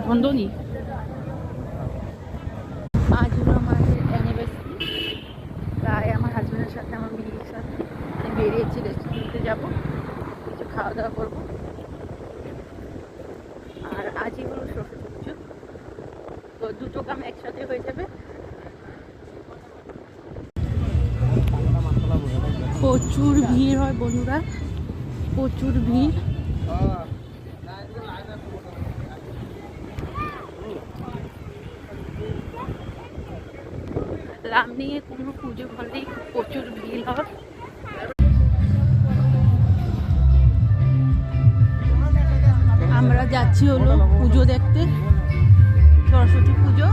বন্ধ নি আজ হলো আমাদের অ্যানিভার্সারি, তাই আমার হাজব্যান্ডের সাথে আমার মেয়ের সাথে আমি বেরিয়েছি রেস্টুরেন্টে যাবো, কিছু খাওয়া দাওয়া করবো। আর আজই হলো সরস্বতী পুজো, তো দুটো কাম একসাথে হয়ে যাবে। প্রচুর ভিড় হয় বন্ধুরা, প্রচুর ভিড়। রামনিয়ে কোনো পুজো হলেই প্রচুর ভিড় হয়। আমরা যাচ্ছি হলো পুজো দেখতে, সরস্বতী পুজো।